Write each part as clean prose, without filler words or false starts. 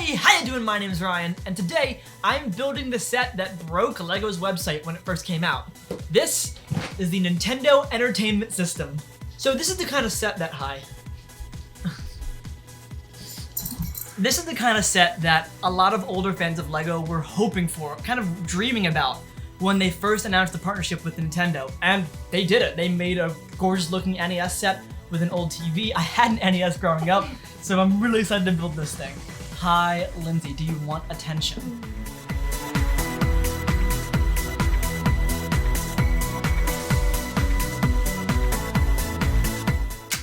Hey, how you doing? My name's Ryan, and today I'm building the set that broke LEGO's website when it first came out. This is the Nintendo Entertainment System. So this is the kind of set that, This is the kind of set that a lot of older fans of LEGO were hoping for, kind of dreaming about when they first announced the partnership with Nintendo. And they did it. They made a gorgeous looking NES set with an old TV. I had an NES growing up, so I'm really excited to build this thing. Hi, Lindsay, do you want attention?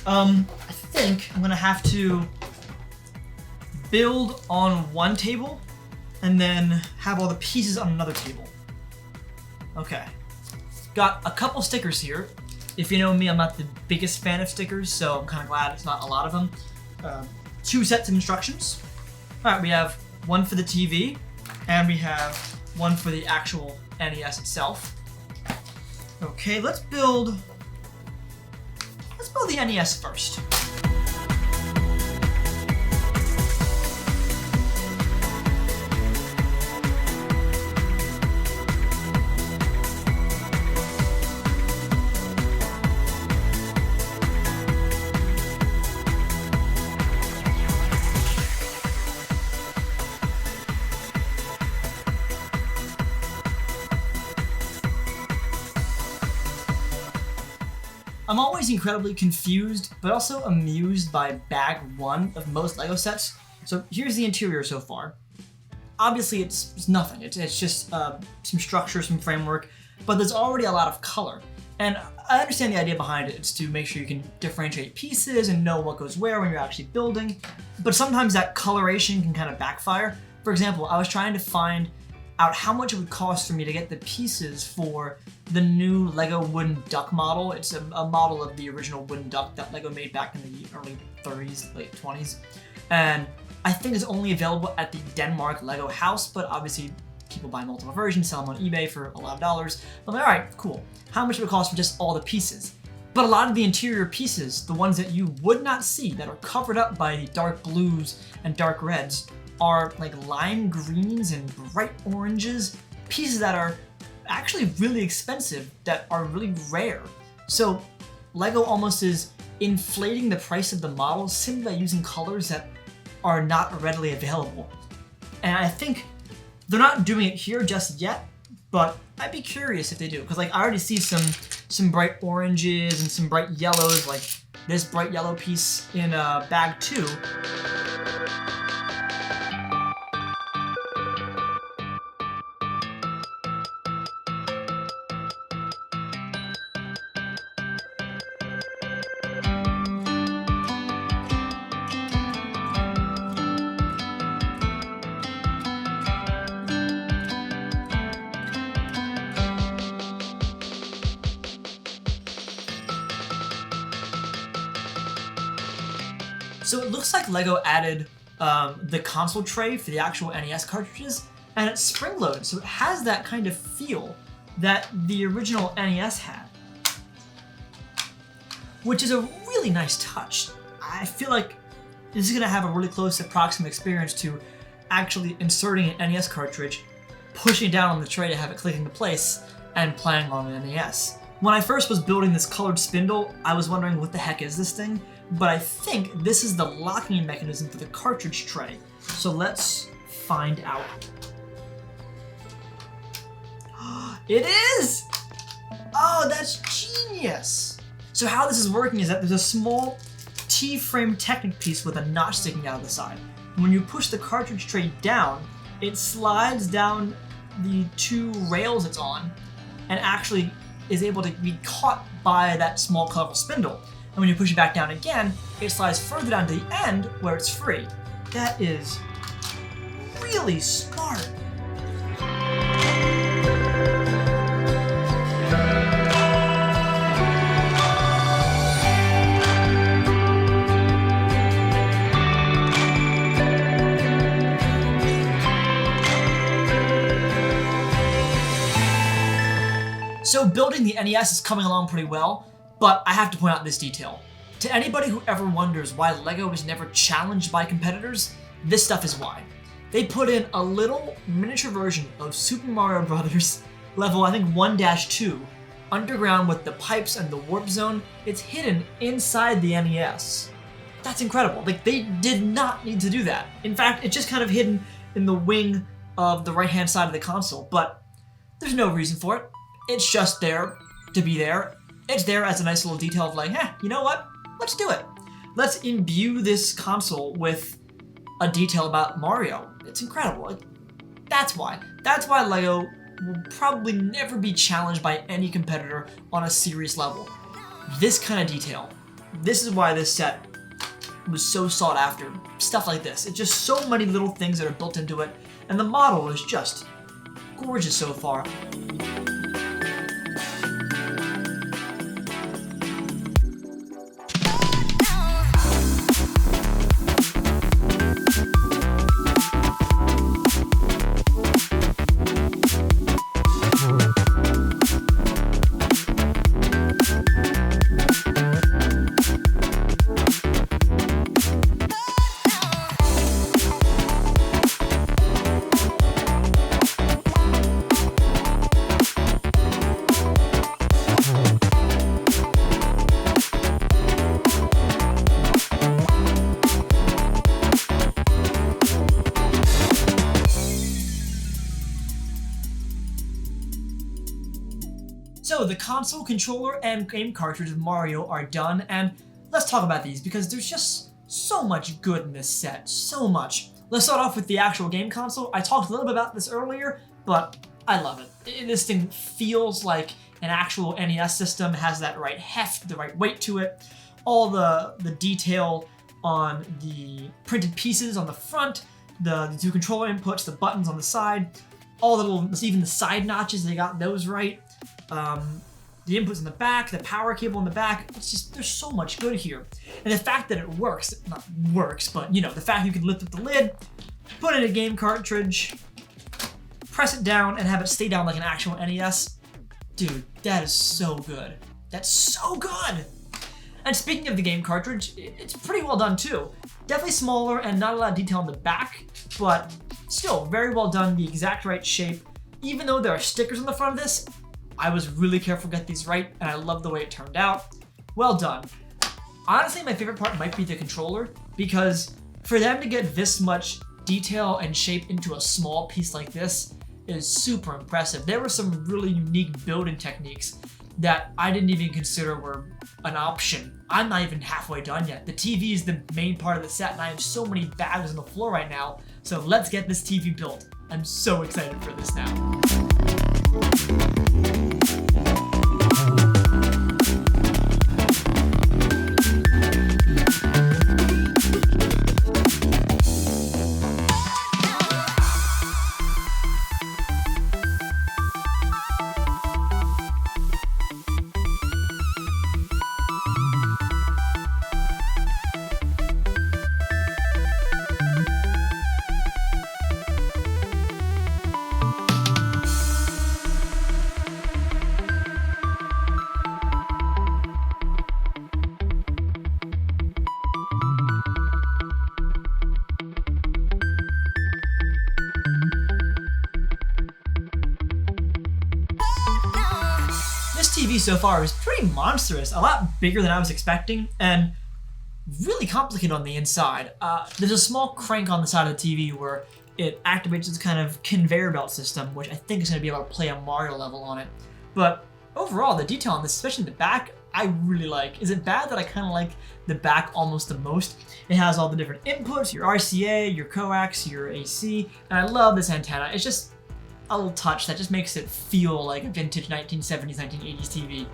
I think I'm gonna have to build on one table and then have all the pieces on another table. Okay. Got a couple stickers here. If you know me, I'm not the biggest fan of stickers, so I'm kind of glad it's not a lot of them. Two sets of instructions. All right, we have one for the TV, and we have one for the actual NES itself. Okay, let's build the NES first. I'm always incredibly confused, but also amused by bag one of most LEGO sets. So here's the interior so far. Obviously it's nothing, it's just some structure, some framework, but there's already a lot of color. And I understand the idea behind it. It's to make sure you can differentiate pieces and know what goes where when you're actually building, but sometimes that coloration can kind of backfire. For example, I was trying to find out how much it would cost for me to get the pieces for the new LEGO wooden duck model. It's a model of the original wooden duck that LEGO made back in the early 30s, late 20s. And I think it's only available at the Denmark LEGO house, but obviously people buy multiple versions, sell them on eBay for a lot of dollars. I'm like, all right, cool. How much would it cost for just all the pieces? But a lot of the interior pieces, the ones that you would not see, that are covered up by the dark blues and dark reds, are like lime greens and bright oranges, pieces that are actually really expensive, that are really rare. So LEGO almost is inflating the price of the model simply by using colors that are not readily available. And I think they're not doing it here just yet, but I'd be curious if they do, because like I already see some bright oranges and some bright yellows, like this bright yellow piece in bag 2. So it looks like LEGO added the console tray for the actual NES cartridges, and it's spring-loaded, so it has that kind of feel that the original NES had, which is a really nice touch. I feel like this is going to have a really close approximate experience to actually inserting an NES cartridge, pushing it down on the tray to have it click into place, and playing on the NES. When I first was building this colored spindle, I was wondering what the heck is this thing? But I think this is the locking mechanism for the cartridge tray. So let's find out. It is! Oh, that's genius! So how this is working is that there's a small T-frame Technic piece with a notch sticking out of the side. And when you push the cartridge tray down, it slides down the two rails it's on and actually is able to be caught by that small colorful spindle. And when you push it back down again, it slides further down to the end where it's free. That is really smart. So building the NES is coming along pretty well, but I have to point out this detail. To anybody who ever wonders why LEGO was never challenged by competitors, this stuff is why. They put in a little miniature version of Super Mario Brothers level, I think 1-2, underground with the pipes and the warp zone. It's hidden inside the NES. That's incredible. Like, they did not need to do that. In fact, it's just kind of hidden in the wing of the right-hand side of the console, but there's no reason for it. It's just there to be there. It's there as a nice little detail of like, you know what? Let's do it. Let's imbue this console with a detail about Mario. It's incredible. Like, that's why. That's why LEGO will probably never be challenged by any competitor on a serious level. This kind of detail. This is why this set was so sought after. Stuff like this. It's just so many little things that are built into it, and the model is just gorgeous so far. So the console, controller, and game cartridge of Mario are done, and let's talk about these because there's just so much good in this set, so much. Let's start off with the actual game console. I talked a little bit about this earlier, but I love it. This thing feels like an actual NES system, has that right heft, the right weight to it. All the detail on the printed pieces on the front, the two controller inputs, the buttons on the side, all the little, even the side notches, they got those right. The inputs in the back, the power cable in the back, it's just, there's so much good here. And the fact that it works, not works, but you know, the fact you can lift up the lid, put in a game cartridge, press it down, and have it stay down like an actual NES, dude, that is so good. That's so good! And speaking of the game cartridge, it's pretty well done too. Definitely smaller and not a lot of detail on the back, but still very well done, the exact right shape. Even though there are stickers on the front of this, I was really careful to get these right, and I love the way it turned out. Well done. Honestly, my favorite part might be the controller, because for them to get this much detail and shape into a small piece like this is super impressive. There were some really unique building techniques that I didn't even consider were an option. I'm not even halfway done yet. The TV is the main part of the set, and I have so many bags on the floor right now, so let's get this TV built. I'm so excited for this now. TV so far is pretty monstrous, a lot bigger than I was expecting, and really complicated on the inside. There's a small crank on the side of the TV where it activates this kind of conveyor belt system, which I think is going to be able to play a Mario level on it. But overall, the detail on this, especially in the back, I really like. Is it bad that I kind of like the back almost the most? It has all the different inputs, your RCA, your coax, your AC, and I love this antenna. It's just a little touch that just makes it feel like a vintage 1970s, 1980s TV.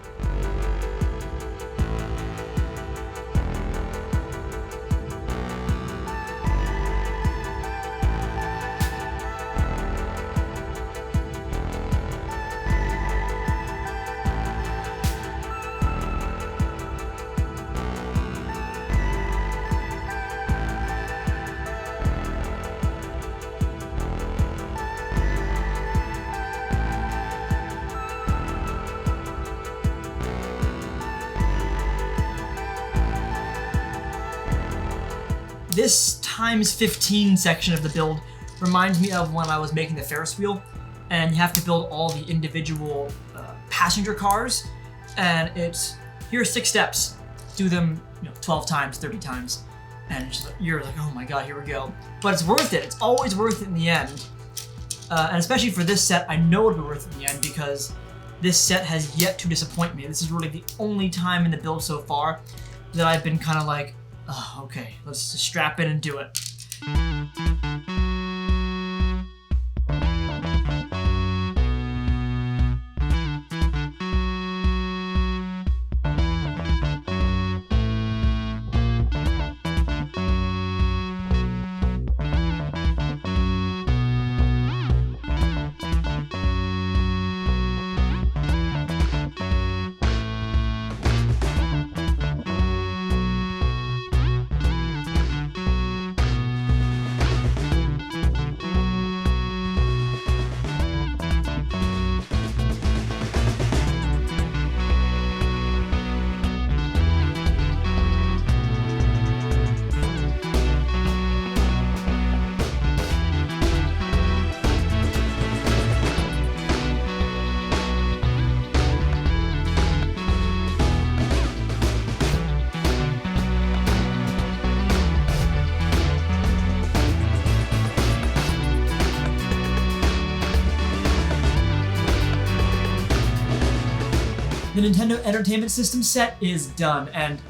This times 15 section of the build reminds me of when I was making the Ferris wheel, and you have to build all the individual passenger cars, and it's, here's 6 steps, do them 12 times, 30 times, and you're like, oh my god, here we go. But it's worth it. It's always worth it in the end. And especially for this set, I know it'll be worth it in the end because this set has yet to disappoint me. This is really the only time in the build so far that I've been kind of like, oh, okay, let's just strap in and do it. The Nintendo Entertainment System set is done, and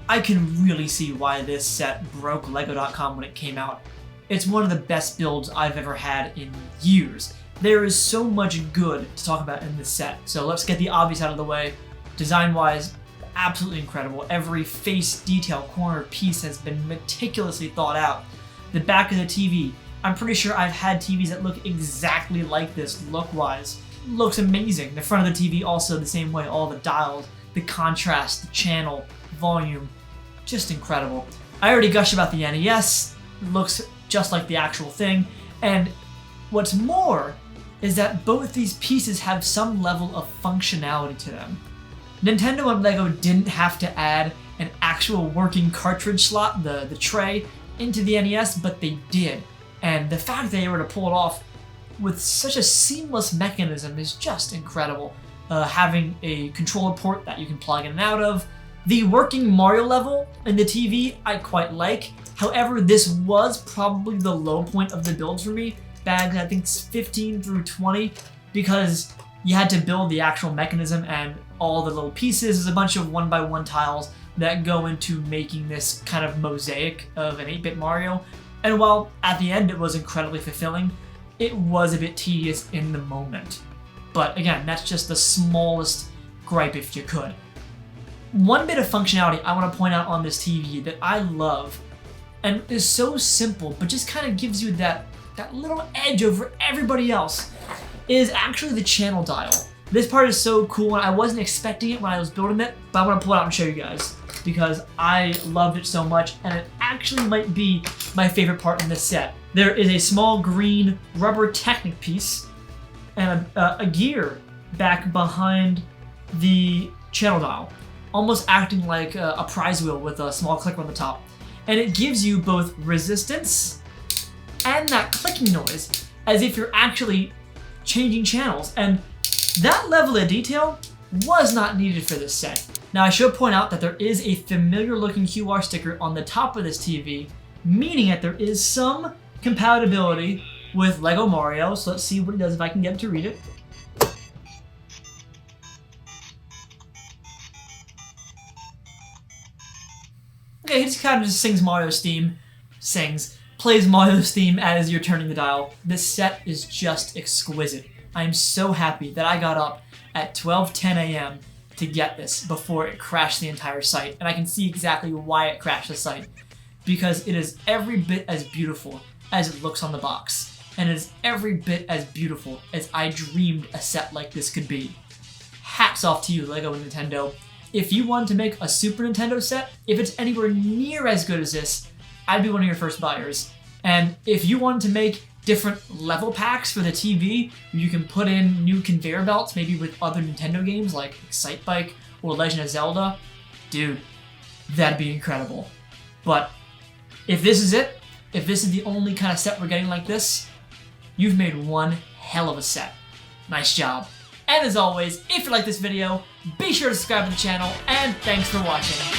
I can really see why this set broke LEGO.com when it came out. It's one of the best builds I've ever had in years. There is so much good to talk about in this set, so let's get the obvious out of the way. Design-wise, absolutely incredible. Every face, detail, corner, piece has been meticulously thought out. The back of the TV, I'm pretty sure I've had TVs that look exactly like this look-wise. Looks amazing. The front of the TV also the same way, all the dials, the contrast, the channel, volume, just incredible. I already gushed about the NES, looks just like the actual thing, and what's more is that both these pieces have some level of functionality to them. Nintendo and LEGO didn't have to add an actual working cartridge slot, the tray, into the NES, but they did. And the fact that they were able to pull it off with such a seamless mechanism is just incredible. Having a controller port that you can plug in and out of. The working Mario level in the TV I quite like. However, this was probably the low point of the build for me. Bags, I think 15 through 20, because you had to build the actual mechanism and all the little pieces. There's a bunch of 1x1 tiles that go into making this kind of mosaic of an 8-bit Mario. And while at the end it was incredibly fulfilling, it was a bit tedious in the moment. But again, that's just the smallest gripe if you could. One bit of functionality I want to point out on this TV that I love, and is so simple, but just kind of gives you that little edge over everybody else, is actually the channel dial. This part is so cool, and I wasn't expecting it when I was building it, but I want to pull it out and show you guys, because I loved it so much, and it actually might be my favorite part in this set. There is a small green rubber Technic piece and a gear back behind the channel dial, almost acting like a prize wheel with a small clicker on the top. And it gives you both resistance and that clicking noise, as if you're actually changing channels. And that level of detail was not needed for this set. Now I should point out that there is a familiar looking QR sticker on the top of this TV, meaning that there is some compatibility with LEGO Mario, so let's see what it does if I can get it to read it. Okay, he just kind of just sings Mario's theme, plays Mario's theme as you're turning the dial. This set is just exquisite. I'm so happy that I got up at 12:10 a.m. to get this before it crashed the entire site, and I can see exactly why it crashed the site, because it is every bit as beautiful as it looks on the box, and it is every bit as beautiful as I dreamed a set like this could be. Hats off to you, LEGO and Nintendo. If you wanted to make a Super Nintendo set, if it's anywhere near as good as this, I'd be one of your first buyers. And if you wanted to make different level packs for the TV, you can put in new conveyor belts, maybe with other Nintendo games like Excite Bike or Legend of Zelda, dude, that'd be incredible. But if this is it, if this is the only kind of set we're getting like this, you've made one hell of a set. Nice job. And as always, if you like this video, be sure to subscribe to the channel, and thanks for watching.